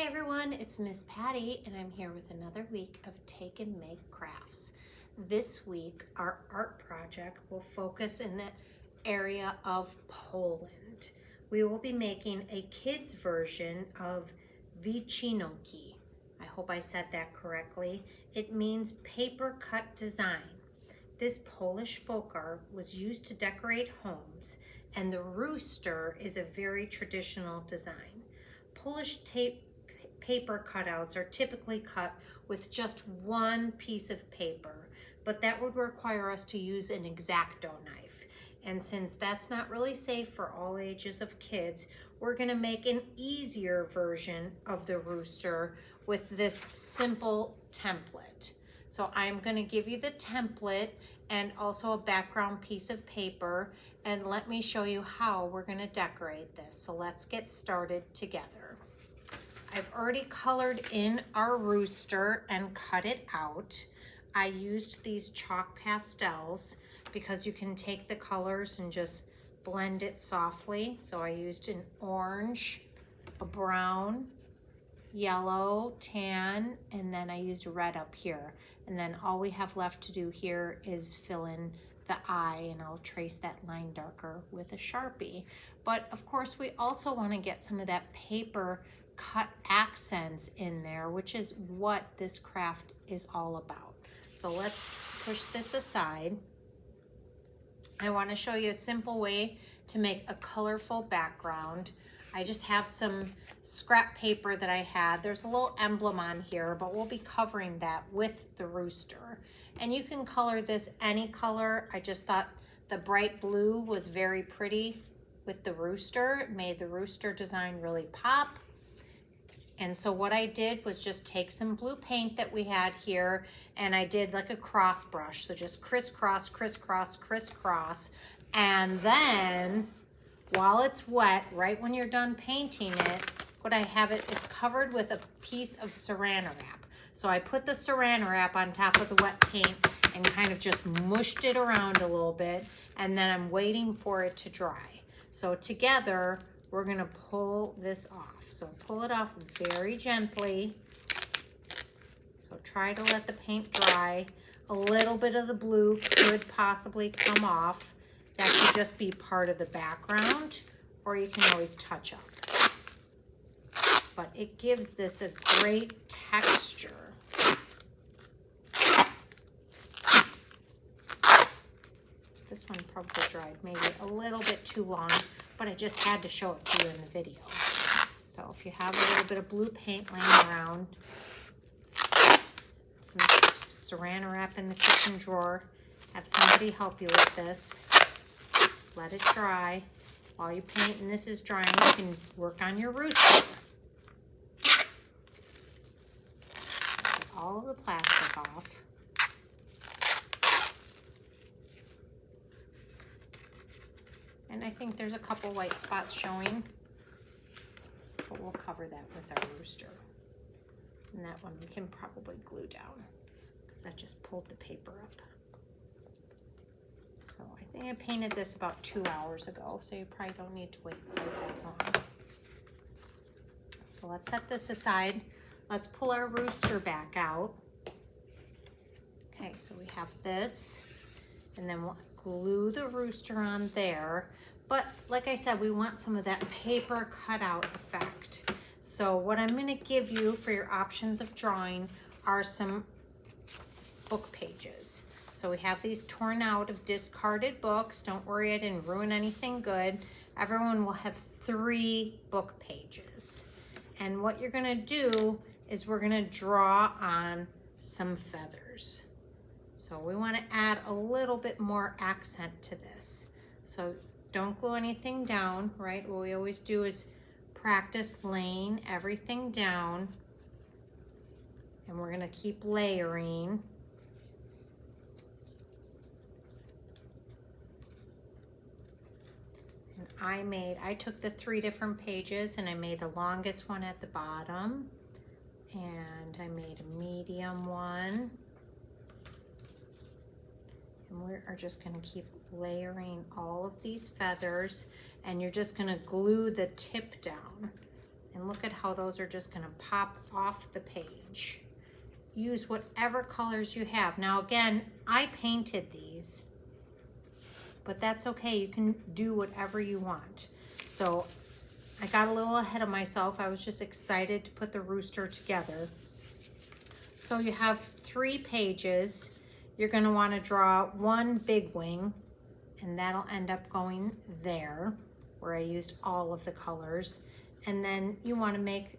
Hi everyone, it's Miss Patty and I'm here with another week of Take and Make Crafts. This week our art project will focus in the area of Poland. We will be making a kids version of Wycinki. I hope I said that correctly. It means paper cut design. This Polish folk art was used to decorate homes, and the rooster is a very traditional design. Polish paper cutouts are typically cut with just one piece of paper, but that would require us to use an X-Acto knife. And since that's not really safe for all ages of kids, we're gonna make an easier version of the rooster with this simple template. So I'm gonna give you the template and also a background piece of paper, and let me show you how we're gonna decorate this. So let's get started together. I've already colored in our rooster and cut it out. I used these chalk pastels because you can take the colors and just blend it softly. So I used an orange, a brown, yellow, tan, and then I used red up here. And then all we have left to do here is fill in the eye, and I'll trace that line darker with a Sharpie. But of course we also want to get some of that paper cut accents in there, which is what this craft is all about. So let's push this aside. I want to show you a simple way to make a colorful background. I just have some scrap paper that I had. There's a little emblem on here, but we'll be covering that with the rooster. And you can color this any color. I just thought the bright blue was very pretty with the rooster. It made the rooster design really pop. And so what I did was just take some blue paint that we had here, and I did like a cross brush. So just crisscross, crisscross, crisscross. And then while it's wet, right when you're done painting it, what I have it is covered with a piece of saran wrap. So I put the saran wrap on top of the wet paint and kind of just mushed it around a little bit, and then I'm waiting for it to dry. So together, we're gonna pull this off. So pull it off very gently. So try to let the paint dry. A little bit of the blue could possibly come off. That could just be part of the background, or you can always touch up. But it gives this a great texture. This one probably dried maybe a little bit too long, but I just had to show it to you in the video. So if you have a little bit of blue paint laying around, some saran wrap in the kitchen drawer, have somebody help you with this. Let it dry. While you paint and this is drying, you can work on your rooster. Get all of the plastic off. And I think there's a couple white spots showing, but we'll cover that with our rooster. And that one we can probably glue down because that just pulled the paper up. So I think I painted this about 2 hours ago, so you probably don't need to wait quite that long. So let's set this aside. Let's pull our rooster back out. Okay, so we have this, and then we'll glue the rooster on there. But like I said, we want some of that paper cutout effect. So what I'm gonna give you for your options of drawing are some book pages. So we have these torn out of discarded books. Don't worry, I didn't ruin anything good. Everyone will have 3 book pages. And what you're gonna do is we're gonna draw on some feathers. So we wanna add a little bit more accent to this. So don't glue anything down, right? What we always do is practice laying everything down. And we're gonna keep layering. And I took the 3 different pages and I made the longest one at the bottom. And I made a medium one. And we are just gonna keep layering all of these feathers, and you're just gonna glue the tip down. And look at how those are just gonna pop off the page. Use whatever colors you have. Now again, I painted these, but that's okay. You can do whatever you want. So I got a little ahead of myself. I was just excited to put the rooster together. So you have 3 pages. You're going to want to draw one big wing, and that'll end up going there where I used all of the colors. And then you want to make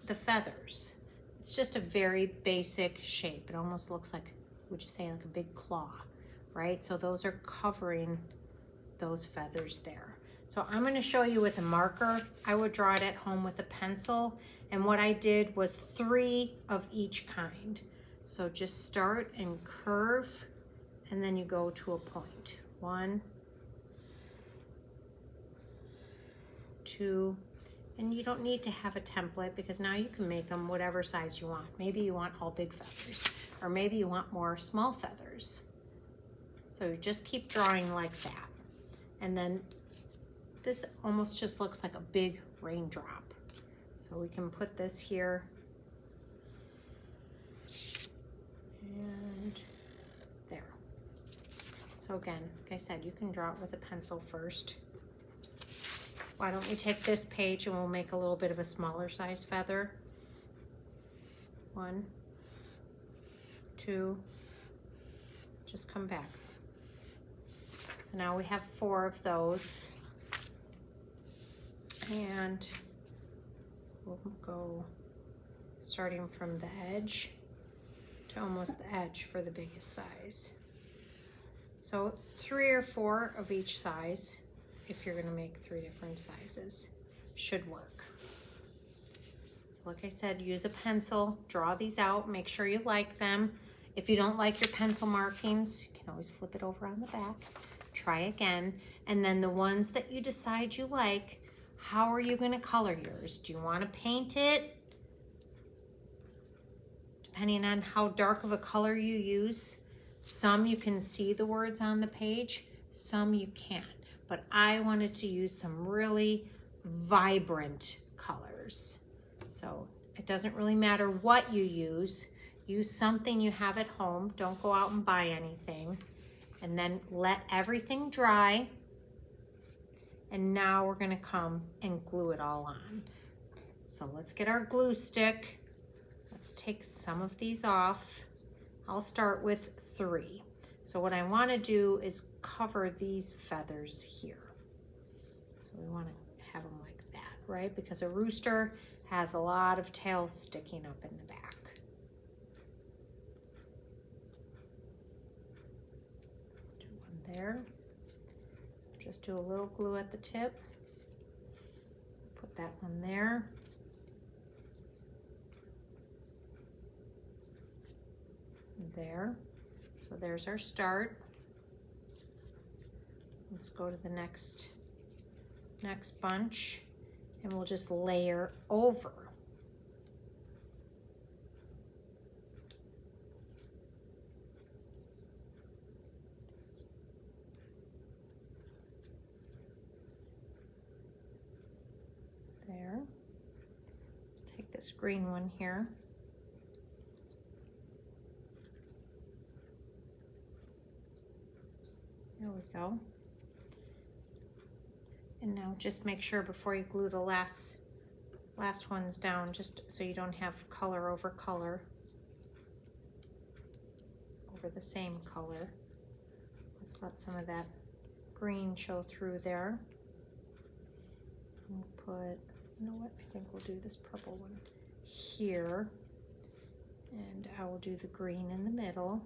the feathers. It's just a very basic shape. It almost looks like, would you say, like a big claw, right? So those are covering those feathers there. So I'm going to show you with a marker. I would draw it at home with a pencil. And what I did was 3 of each kind. So just start and curve, and then you go to a point. 1, 2, and you don't need to have a template because now you can make them whatever size you want. Maybe you want all big feathers, or maybe you want more small feathers. So you just keep drawing like that. And then this almost just looks like a big raindrop. So we can put this here. And there. So again, like I said, you can draw it with a pencil first. Why don't we take this page and we'll make a little bit of a smaller size feather. 1, 2, just come back. So now we have 4 of those. And we'll go starting from the edge to almost the edge for the biggest size. So 3 or 4 of each size, if you're gonna make 3 different sizes, should work. So like I said, use a pencil, draw these out, make sure you like them. If you don't like your pencil markings, you can always flip it over on the back, try again. And then the ones that you decide you like, how are you gonna color yours? Do you wanna paint it? Depending on how dark of a color you use, some you can see the words on the page, some you can't. But I wanted to use some really vibrant colors. So it doesn't really matter what you use something you have at home. Don't go out and buy anything. And then let everything dry. And now we're gonna come and glue it all on. So let's get our glue stick. Let's take some of these off. I'll start with 3. So what I wanna do is cover these feathers here. So we wanna have them like that, right? Because a rooster has a lot of tail sticking up in the back. Do one there. Just do a little glue at the tip. Put that one there. There. So there's our start. Let's go to the next bunch, and we'll just layer over. There. Take this green one here. There we go. And now just make sure before you glue the last ones down, just so you don't have color over the same color. Let's let some of that green show through there. We'll put, you know what, I think we'll do this purple one here. And I will do the green in the middle.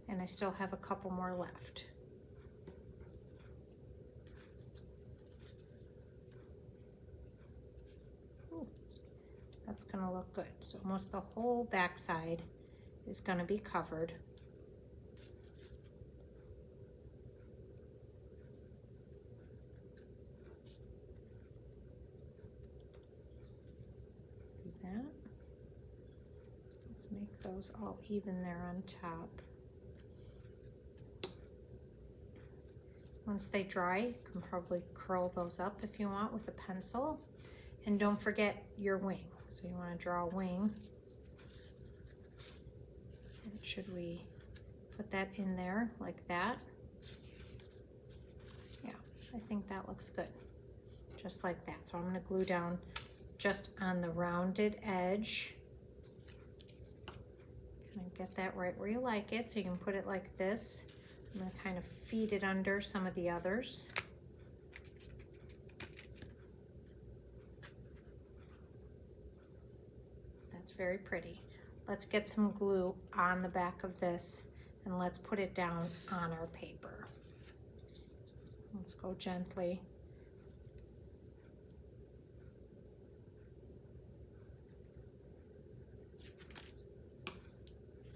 And I still have a couple more left. Ooh, that's gonna look good. So almost the whole backside is gonna be covered. Do that. Let's make those all even there on top. Once they dry, you can probably curl those up if you want with a pencil. And don't forget your wing. So you want to draw a wing. And should we put that in there like that? Yeah, I think that looks good. Just like that. So I'm going to glue down just on the rounded edge. Kind of get that right where you like it, so you can put it like this. I'm going to kind of feed it under some of the others. That's very pretty. Let's get some glue on the back of this and let's put it down on our paper. Let's go gently.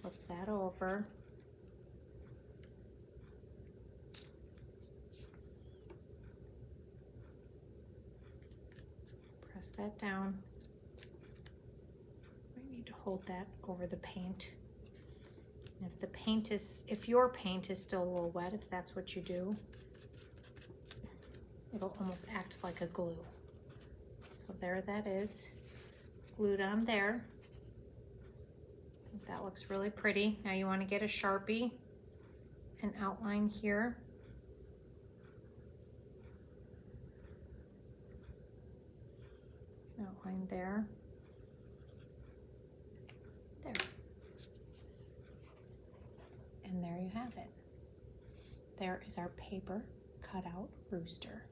Flip that over. Press that down. I need to hold that over the paint. And if your paint is still a little wet, if that's what you do, it'll almost act like a glue. So there that is, glued on there. I think that looks really pretty. Now you want to get a Sharpie and outline here. Outline there. There. And there you have it. There is our paper cutout rooster.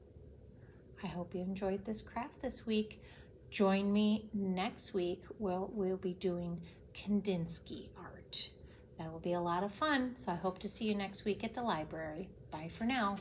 I hope you enjoyed this craft this week. Join me next week where we'll be doing Kandinsky art. That will be a lot of fun, so I hope to see you next week at the library. Bye for now.